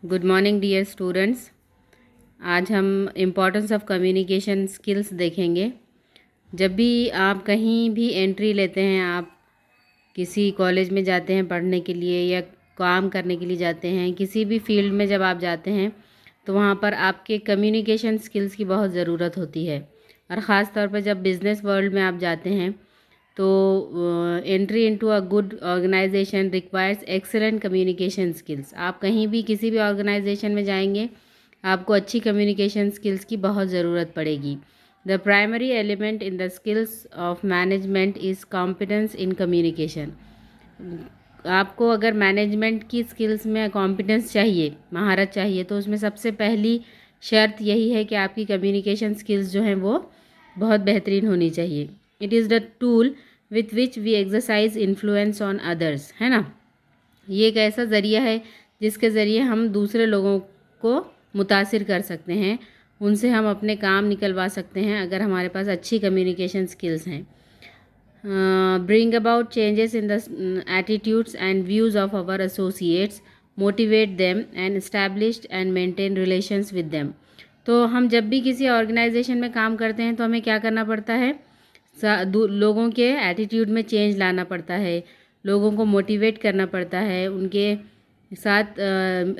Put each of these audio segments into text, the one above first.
Good morning dear students. आज हम importance of communication skills देखेंगे। जब भी आप कहीं भी एंट्री लेते हैं, आप किसी कॉलेज में जाते हैं पढ़ने के लिए या काम करने के लिए जाते हैं, किसी भी फील्ड में जब आप जाते हैं तो वहाँ पर आपके कम्युनिकेशन स्किल्स की बहुत ज़रूरत होती है। और ख़ास तौर पर जब बिज़नेस वर्ल्ड में आप जाते हैं तो entry into a good organisation requires excellent communication skills. आप कहीं भी किसी भी ऑर्गेनाइजेशन में जाएंगे, आपको अच्छी कम्युनिकेशन स्किल्स की बहुत ज़रूरत पड़ेगी। The primary element in the skills of management is competence in communication. आपको अगर मैनेजमेंट की स्किल्स में कॉम्पिटेंस चाहिए, महारत चाहिए, तो उसमें सबसे पहली शर्त यही है कि आपकी कम्युनिकेशन स्किल्स जो हैं वो बहुत बेहतरीन होनी चाहिए। It is the tool with which we exercise influence on others, है ना। ये एक ऐसा ज़रिया है जिसके ज़रिए हम दूसरे लोगों को मुतासिर कर सकते हैं, उनसे हम अपने काम निकलवा सकते हैं अगर हमारे पास अच्छी कम्युनिकेशन स्किल्स हैं। Bring about changes in the attitudes and views of our associates, motivate them and establish and maintain relations with them। तो हम जब भी किसी ऑर्गेनाइजेशन में काम करते हैं तो हमें क्या करना पड़ता है, लोगों के एटीट्यूड में चेंज लाना पड़ता है, लोगों को मोटिवेट करना पड़ता है, उनके साथ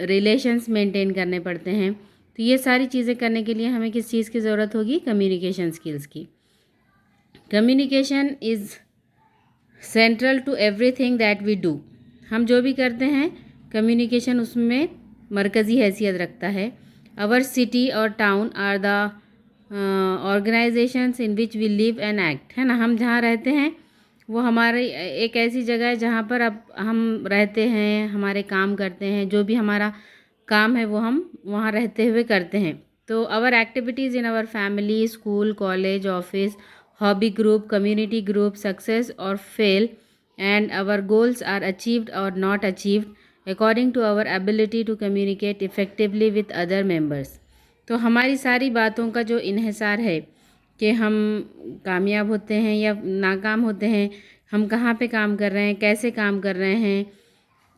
रिलेशंस मेंटेन करने पड़ते हैं। तो ये सारी चीज़ें करने के लिए हमें किस चीज़ की ज़रूरत होगी, कम्युनिकेशन स्किल्स की। Communication is central to everything that we do. हम जो भी करते हैं कम्युनिकेशन उसमें मरकज़ी हैसियत रखता है। आवर सिटी और town are the organisations in which we live and act, है ना। हम जहाँ रहते हैं वो हमारी एक ऐसी जगह है जहाँ पर अब हम रहते हैं, हमारे काम करते हैं, जो भी हमारा काम है वो हम वहाँ रहते हुए करते हैं। तो our activities in our family, school, college, office, hobby group, community group, success or fail, and our goals are achieved or not achieved according to our ability to communicate effectively with other members। तो हमारी सारी बातों का जो इन्हिसार है कि हम कामयाब होते हैं या नाकाम होते हैं, हम कहाँ पे काम कर रहे हैं, कैसे काम कर रहे हैं,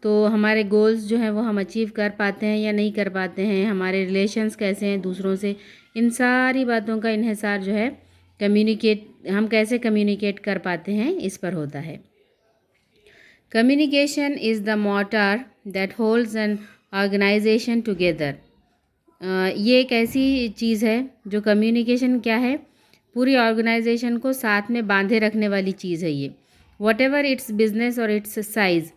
तो हमारे गोल्स जो हैं वो हम अचीव कर पाते हैं या नहीं कर पाते हैं, हमारे रिलेशंस कैसे हैं दूसरों से, इन सारी बातों का इन्हिसार जो है हम कैसे कम्युनिकेट कर पाते हैं इस पर होता है। Communication is the motor that holds an organisation together. ये एक ऐसी चीज़ है जो कम्युनिकेशन क्या है, पूरी ऑर्गेनाइजेशन को साथ में बांधे रखने वाली चीज़ है ये। वॉट एवर इट्स बिजनेस और its size,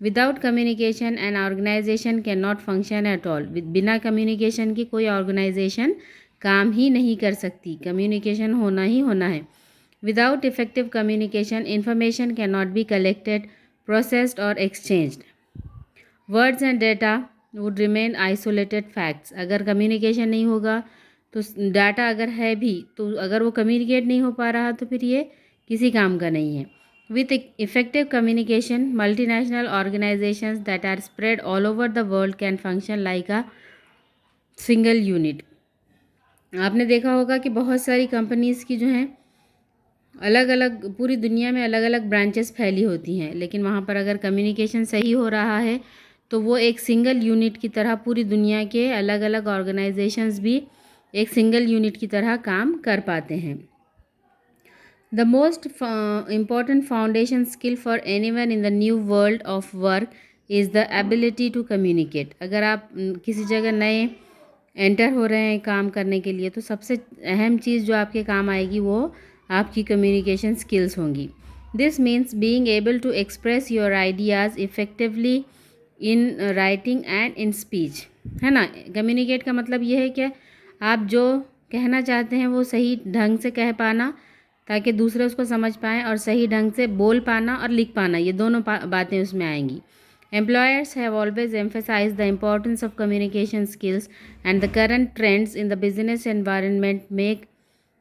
without communication an organisation cannot function at all. बिना कम्युनिकेशन की कोई ऑर्गेनाइजेशन काम ही नहीं कर सकती। कम्युनिकेशन होना ही होना है। Without effective communication information can not be collected, processed और exchanged. Words and data would remain isolated facts. अगर कम्युनिकेशन नहीं होगा तो डाटा अगर है भी तो अगर वो कम्युनिकेट नहीं हो पा रहा तो फिर ये किसी काम का नहीं है। With effective communication multinational organisations that are spread all over the world can function like a single unit. आपने देखा होगा कि बहुत सारी कंपनीज़ की जो हैं अलग अलग पूरी दुनिया में अलग अलग ब्रांचेस फैली होती हैं, लेकिन वहाँ पर अगर कम्युनिकेशन सही हो रहा है तो वो एक सिंगल यूनिट की तरह पूरी दुनिया के अलग अलग ऑर्गेनाइजेशंस भी एक सिंगल यूनिट की तरह काम कर पाते हैं। The most important foundation skill for anyone in the new world of work is the ability to communicate. अगर आप किसी जगह नए एंटर हो रहे हैं काम करने के लिए तो सबसे अहम चीज़ जो आपके काम आएगी वो आपकी कम्युनिकेशन स्किल्स होंगी। This means being able to express your ideas effectively in writing and in speech, है ना। कम्युनिकेट का मतलब ये है कि आप जो कहना चाहते हैं वो सही ढंग से कह पाना ताकि दूसरे उसको समझ पाएँ, और सही ढंग से बोल पाना और लिख पाना, ये दोनों बातें उसमें आएंगी। Employers have always emphasized the importance of communication skills, and the current trends in the business environment make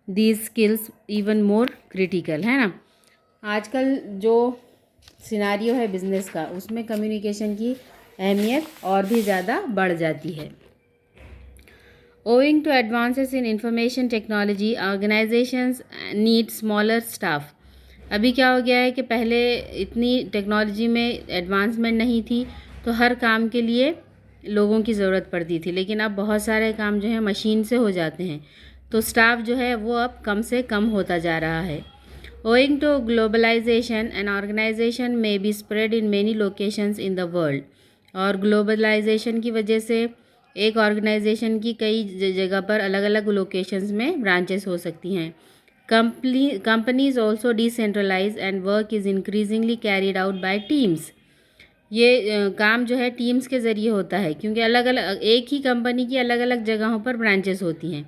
these skills even more critical, है ना। आजकल जो सिनारियो है बिजनेस का उसमें कम्युनिकेशन की अहमियत और भी ज़्यादा बढ़ जाती है। Owing to advances in information technology, organizations need smaller staff। अभी क्या हो गया है कि पहले इतनी टेक्नोलॉजी में एडवांसमेंट नहीं थी तो हर काम के लिए लोगों की ज़रूरत पड़ती थी, लेकिन अब बहुत सारे काम जो है मशीन से हो जाते हैं, तो स्टाफ जो है वो अब कम से कम होता जा रहा है। Owing to globalisation an organisation में be spread in many locations in the world. और ग्लोबलाइजेशन की वजह से एक ऑर्गेनाइजेशन की कई जगह पर अलग अलग लोकेशंस में ब्रांचेस हो सकती हैं। Companies also decentralise and work is increasingly carried out by teams. ये काम जो है टीम्स के ज़रिए होता है, क्योंकि अलग अलग एक ही कंपनी की अलग अलग जगहों पर ब्रांचेस होती हैं।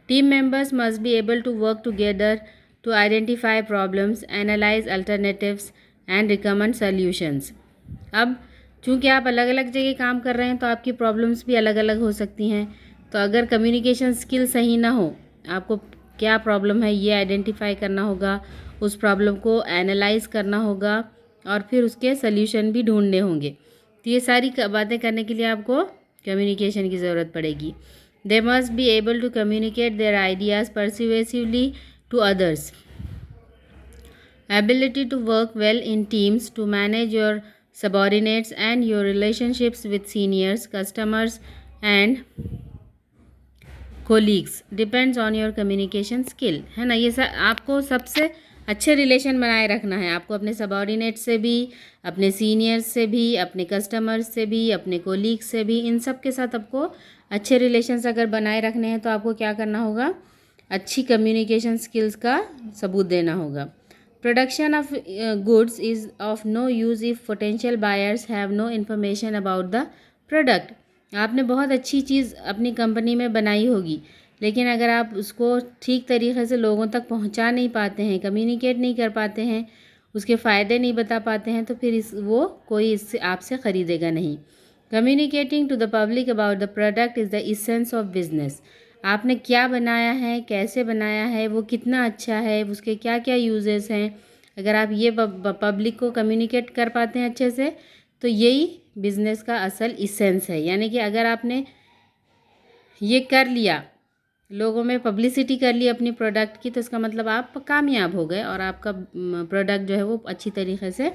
Team members must be able to work together to identify problems, analyse alternatives and recommend solutions. अब चूँकि आप अलग अलग जगह काम कर रहे हैं, तो आपकी प्रॉब्लम्स भी अलग अलग हो सकती हैं। तो अगर कम्युनिकेशन स्किल सही ना हो, आपको क्या प्रॉब्लम है ये आइडेंटिफाई करना होगा, उस प्रॉब्लम को एनालाइज करना होगा और फिर उसके सल्यूशन भी ढूंढने होंगे। तो ये सारी बातें करने के लिए आपको कम्युनिकेशन की ज़रूरत पड़ेगी। They must be able to communicate their ideas persuasively to others. Ability to work well in teams, to manage your subordinates and your relationships with seniors, customers and colleagues depends on your communication skill, है ना। ये आपको सबसे अच्छे relation बनाए रखना है। आपको अपने सबॉर्डिनेट से भी, अपने सीनियर्स से भी, अपने कस्टमर्स से भी, अपने कोलीग्स से भी, इन सब के साथ आपको अच्छे रिलेशंस अगर बनाए रखने हैं तो आपको क्या करना होगा, अच्छी कम्युनिकेशन स्किल्स का सबूत देना होगा। Production of goods is of no use if potential buyers have no information about the product। आपने बहुत अच्छी चीज़ अपनी कंपनी में बनाई होगी, लेकिन अगर आप उसको ठीक तरीके से लोगों तक पहुंचा नहीं पाते हैं, कम्युनिकेट नहीं कर पाते हैं, उसके फ़ायदे नहीं बता पाते हैं, तो फिर वो कोई इससे आपसे ख़रीदेगा नहीं। Communicating to the public about the product is the essence of business. आपने क्या बनाया है, कैसे बनाया है, वो कितना अच्छा है, उसके क्या क्या यूजेस हैं, अगर आप ये पब्लिक को कम्युनिकेट कर पाते हैं अच्छे से, तो यही बिज़नेस का असल इसेंस है। यानी कि अगर आपने ये कर लिया, लोगों में पब्लिसिटी कर ली अपनी प्रोडक्ट की, तो इसका मतलब आप कामयाब हो गए और आपका प्रोडक्ट जो है वो अच्छी तरीके से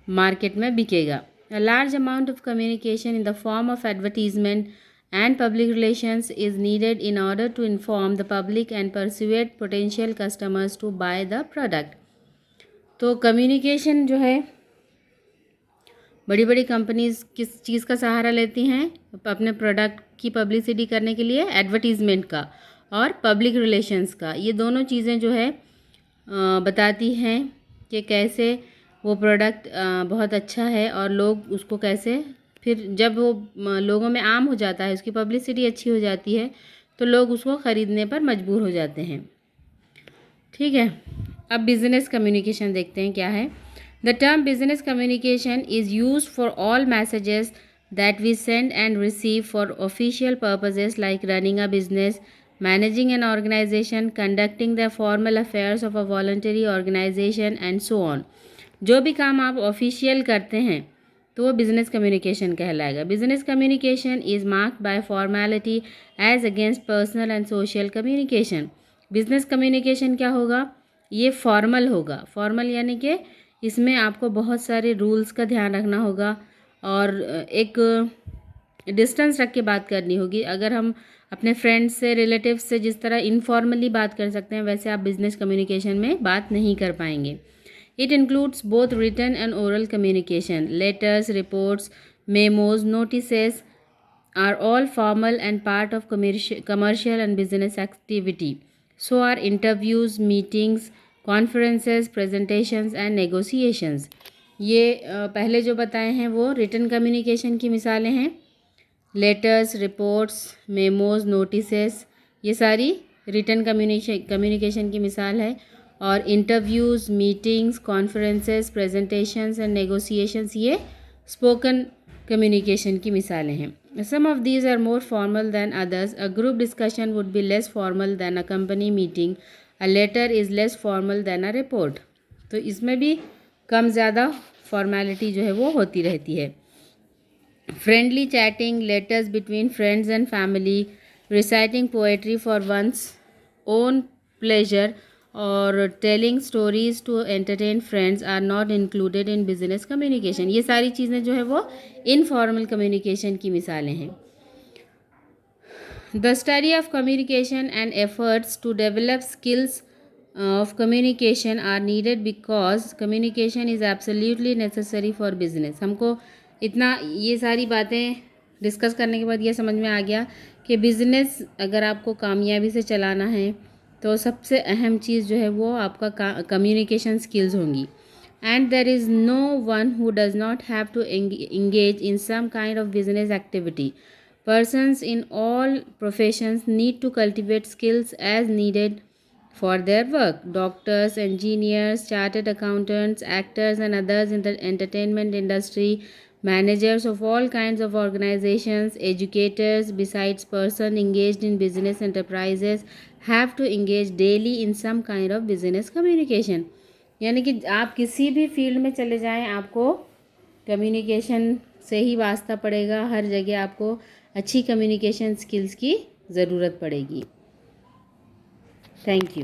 मार्केट में बिकेगा। A large amount of communication in the form of advertisement and public relations is needed in order to inform the public and persuade potential customers to buy the product। तो communication जो है, बड़ी बड़ी companies किस चीज़ का सहारा लेती हैं अपने प्रोडक्ट की पब्लिसिटी करने के लिए? एडवर्टीज़मेंट का और पब्लिक रिलेशंस का। ये दोनों चीज़ें जो है बताती हैं कि कैसे वो प्रोडक्ट बहुत अच्छा है और लोग उसको कैसे, फिर जब वो लोगों में आम हो जाता है, उसकी पब्लिसिटी अच्छी हो जाती है, तो लोग उसको ख़रीदने पर मजबूर हो जाते हैं। ठीक है, अब बिज़नेस कम्युनिकेशन देखते हैं क्या है। The term business communication is used for all messages that we send and receive for official purposes like running a business, managing an organisation, conducting the formal affairs of a voluntary organisation and so on. जो भी काम आप official करते हैं तो वो business communication कहलाएगा। Business communication is marked by formality as against personal and social communication. Business communication क्या होगा, ये फॉर्मल होगा। फॉर्मल यानी कि इसमें आपको बहुत सारे रूल्स का ध्यान रखना होगा और एक डिस्टेंस रख के बात करनी होगी। अगर हम अपने फ्रेंड्स से, रिलेटिव्स से जिस तरह इनफॉर्मली बात कर सकते हैं, वैसे आप बिज़नेस कम्युनिकेशन में बात नहीं कर पाएंगे। It includes both written and oral communication. Letters, reports, memos, notices are all formal and part of commercial and business activity. So are interviews, meetings, conferences, presentations and negotiations. ये पहले जो बताए हैं वो रिटन कम्युनिकेशन की मिसालें हैं। Letters, reports, memos, notices, ये सारी रिटन कम्युनिकेशन की मिसाल है। और interviews, meetings, conferences, presentations and negotiations ये स्पोकन कम्युनिकेशन की मिसालें हैं। Some of these are more formal than others. A group discussion would be less formal than a company meeting. A letter is less formal than a report. तो इसमें भी कम ज़्यादा formality जो है वो होती रहती है। Friendly chatting, letters between friends and family, reciting poetry for one's own pleasure और telling stories to entertain friends are not included in business communication. ये सारी चीज़ें जो है वो इनफॉर्मल कम्युनिकेशन की मिसालें हैं। The study of communication and efforts to develop skills of communication are needed because communication is absolutely necessary for business। हमको इतना ये सारी बातें डिस्कस करने के बाद ये समझ में आ गया कि बिज़नेस अगर आपको कामयाबी से चलाना है तो सबसे अहम चीज़ जो है वो आपका कम्युनिकेशन स्किल्स होंगी। And there is no one who does not have to engage in some kind of business activity। Persons in all professions need to cultivate skills as needed for their work। Doctors, engineers, chartered accountants, actors and others in the entertainment industry, managers of all kinds of organizations, educators, besides person engaged in business enterprises have to engage daily in some kind of business communication। यानी कि आप किसी भी field में चले जाएं, आपको communication से ही वास्ता पड़ेगा। हर जगह आपको अच्छी कम्युनिकेशन स्किल्स की ज़रूरत पड़ेगी। Thank you।